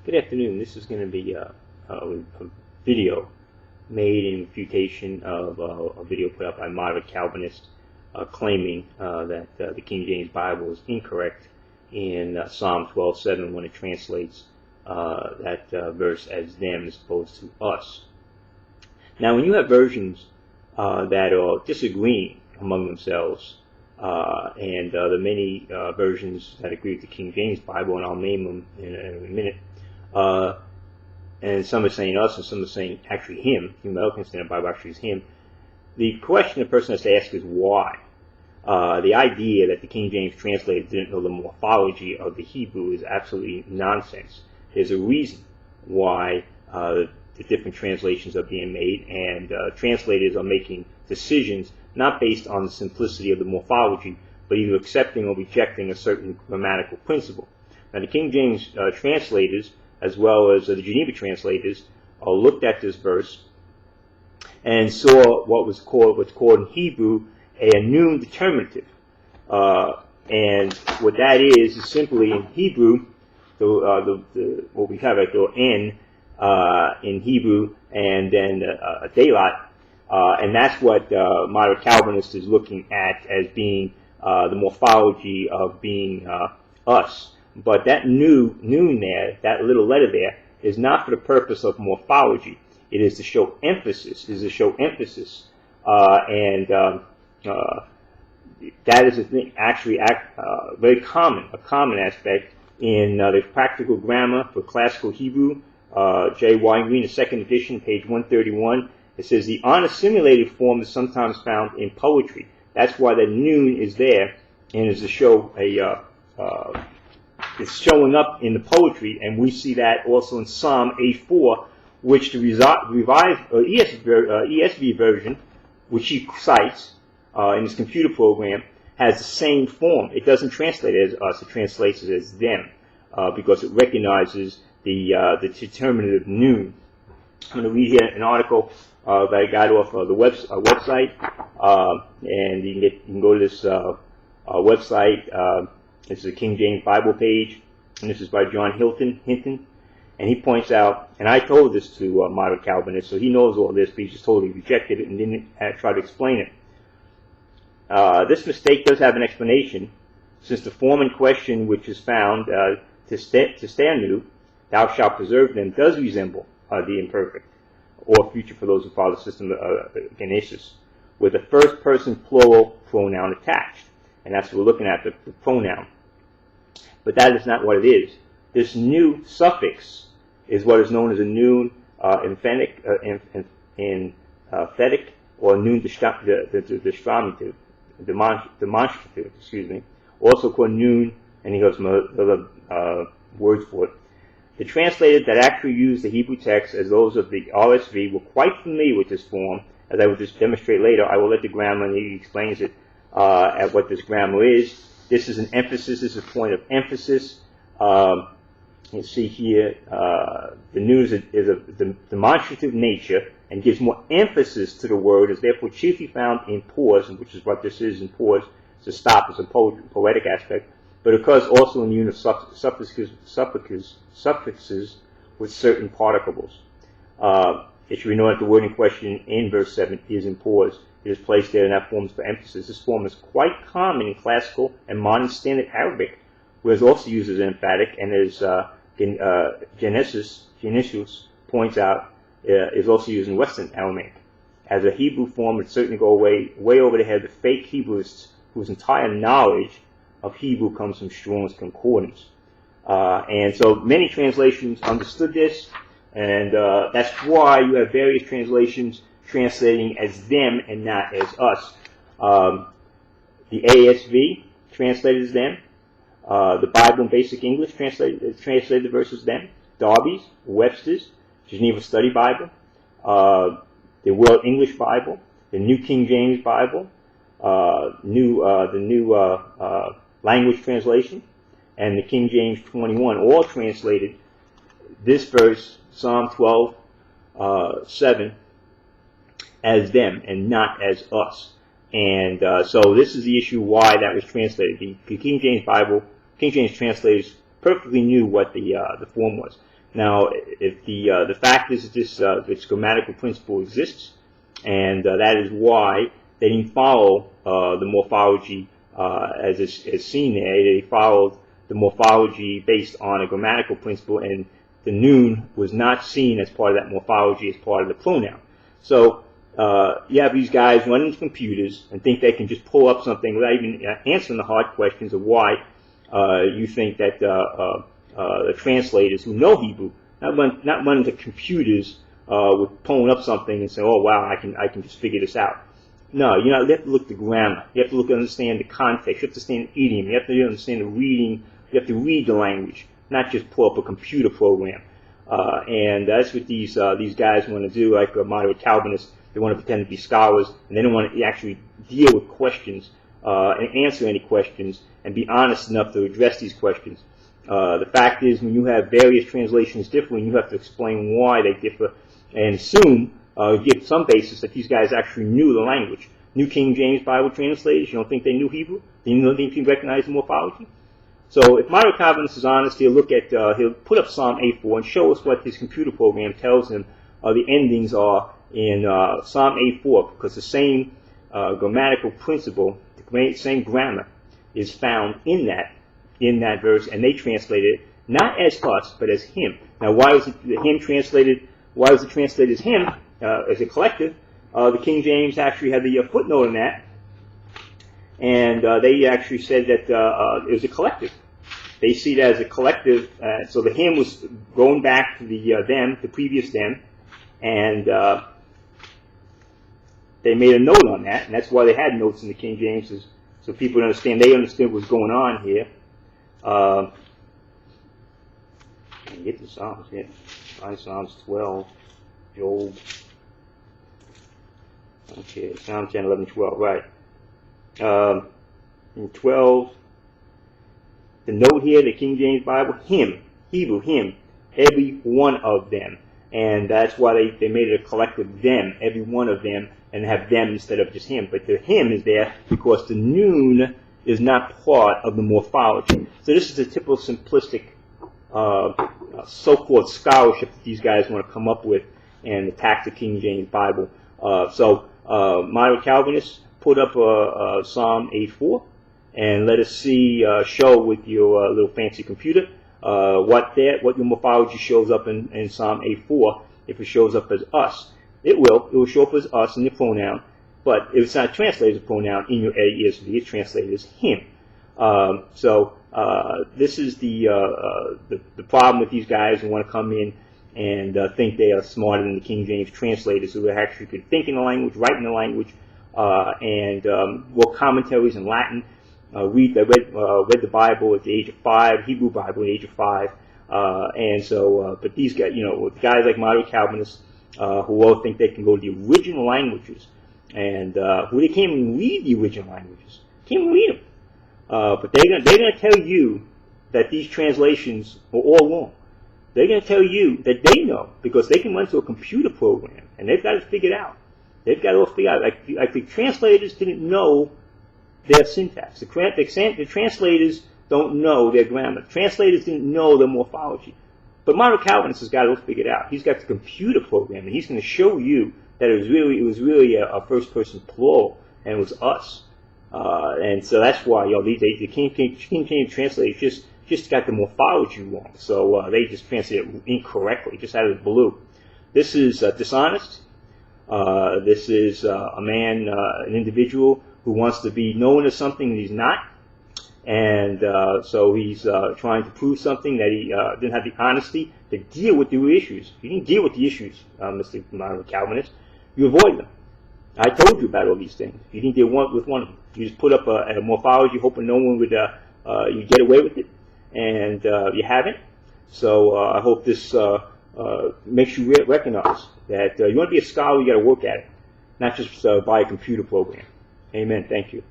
Good afternoon. This is going to be a video made in refutation of a video put up by Moderate Calvinist claiming that the King James Bible is incorrect in Psalm 12:7 when it translates that verse as them as opposed to us. Now, when you have versions that are disagreeing among themselves, and the many versions that agree with the King James Bible, and I'll name them in a minute, and some are saying us, and some are saying actually him. The American Standard Bible actually is him. The question the person has to ask is why. The idea that the King James translator didn't know the morphology of the Hebrew is absolutely nonsense. There's a reason why the different translations are being made, and translators are making decisions not based on the simplicity of the morphology, but either accepting or rejecting a certain grammatical principle. Now, the King James translators, as well as the Geneva translators, looked at this verse and saw what's called in Hebrew a noon determinative. And what that is simply in Hebrew, what we have at the N in Hebrew, and then a Deut, and that's what Moderate Calvinist is looking at as being the morphology of being us. But that noon there, that little letter there, is not for the purpose of morphology. It is to show emphasis. It is to show emphasis, and that is a thing actually very common, a common aspect in the practical grammar for classical Hebrew. J. Y. Green, the second edition, page 131. It says the unassimilated form is sometimes found in poetry. That's why the noon is there, and is to show it's showing up in the poetry, and we see that also in Psalm 8:4, which the revised ESV version, which he cites in his computer program, has the same form. It doesn't translate as us; it translates it as them, because it recognizes the determinative noon. I'm going to read here an article that I got off of the website, and you can go to this website. This is the King James Bible page, and this is by John Hinton, and he points out, and I told this to Moderate Calvinist, so he knows all this, but he just totally rejected it and didn't try to explain it. This mistake does have an explanation, since the form in question, which is found testanu, thou shalt preserve them, does resemble the imperfect, or future for those who follow the system of genesis, with a first person plural pronoun attached. And that's what we're looking at, the pronoun. But that is not what it is. This new suffix is what is known as a noon epenthetic, or noon demonstrative, also called noon, and he has some other words for it. The translators that actually used the Hebrew text as those of the RSV were quite familiar with this form. As I will just demonstrate later, I will let the grammar, and he explains it, at what this grammar is. This is an emphasis. This is a point of emphasis. You see here, the news is of the demonstrative nature and gives more emphasis to the word, is therefore chiefly found in pause, which is what this is in pause. It's a stop, it's a poetic aspect, but it occurs also in the use of suffixes with certain particles. It should be known that the word in question in verse 7 is in pause. It is placed there, and that form is for emphasis. This form is quite common in classical and modern standard Arabic, where it's also used as emphatic, and as Genesis points out, is also used in Western Aramaic. As a Hebrew form, it certainly goes way over the head of fake Hebrewists whose entire knowledge of Hebrew comes from Strong's Concordance. And so many translations understood this, and that's why you have various translations translating as them and not as us. The ASV translated as them. The Bible in Basic English translated the verses them. Darby's, Webster's, Geneva Study Bible, the World English Bible, the New King James Bible, the New Language Translation, and the King James 21 all translated this verse, Psalm 12:7, as them and not as us. And so this is the issue why that was translated. The King James Bible, King James translators perfectly knew what the form was. Now, if the fact is that this grammatical principle exists, and that is why they didn't follow the morphology as is seen there. They followed the morphology based on a grammatical principle, and the noon was not seen as part of that morphology, as part of the pronoun. So you have these guys running computers and think they can just pull up something without even answering the hard questions of why you think that the translators who know Hebrew, not running to computers with pulling up something and saying, oh wow, I can just figure this out. No, you have to look at the grammar. You have to understand the context. You have to understand the idiom. You have to understand the reading. You have to read the language, not just pull up a computer program. And that's what these guys want to do, like moderate Calvinists. They want to pretend to be scholars, and they don't want to actually deal with questions and answer any questions and be honest enough to address these questions. The fact is, when you have various translations differing, you have to explain why they differ and assume, give some basis that these guys actually knew the language. New King James Bible translators, you don't think they knew Hebrew? You don't think they recognized the morphology? So if Moderate Calvinist is honest, he'll put up Psalm 8:4 and show us what his computer program tells him the endings are in Psalm 8:4, because the same grammatical principle, the same grammar, is found in that verse, and they translated it not as us, but as him. Now, why was it him translated? Why was it translated as him as a collective? The King James actually had the footnote in that, and they actually said that it was a collective. They see it as a collective, so the him was going back to the previous them, and they made a note on that, and that's why they had notes in the King James, so people understand. They understood what's going on here. Get the Psalms here. Find Psalms 12, Job. Okay, Psalm 10, 11, 12, right. In 12, the note here, the King James Bible, him, Hebrew, him, every one of them. And that's why they made it a collective them, every one of them, and have them instead of just him. But the him is there because the noon is not part of the morphology. So this is a typical simplistic so-called scholarship that these guys want to come up with and attack the King James Bible. So Moderate Calvinists, put up Psalm 8:4 and let us see, show with your little fancy computer what your morphology shows up in Psalm 8:4. If it shows up as us, it will show up as us in the pronoun, but if it's not translated as a pronoun in your ESV, it's translated as him. This is the problem with these guys who want to come in and think they are smarter than the King James translators, who actually could think in the language, write in the language, and wrote commentaries in Latin. Read the Bible at the age of 5, Hebrew Bible at the age of 5, but these guys, guys like Moderate Calvinists, who all think they can go to the original languages, and who they can't even read the original languages, can't even read them. But they're gonna tell you that these translations are all wrong. They're gonna tell you that they know, because they can run to a computer program and they've got it figured out. They've got it all figured out. Like the translators didn't know their syntax. The translators don't know their grammar. The translators didn't know their morphology. But Moderate Calvinist has got it all figured out. He's got the computer program, and he's going to show you that it was really a first-person plural, and it was us. And so that's why the King James translators just got the morphology wrong. So they just translated it incorrectly, just out of the blue. This is dishonest. This is a man, an individual who wants to be known as something that he's not. And so he's trying to prove something that he didn't have the honesty to deal with the issues. You didn't deal with the issues, Mr. Moderate Calvinist. You avoid them. I told you about all these things. You didn't deal with one of them. You just put up a morphology hoping no one would you get away with it, and you haven't. So I hope this makes you recognize that you want to be a scholar, you got to work at it, not just buy a computer program. Amen. Thank you.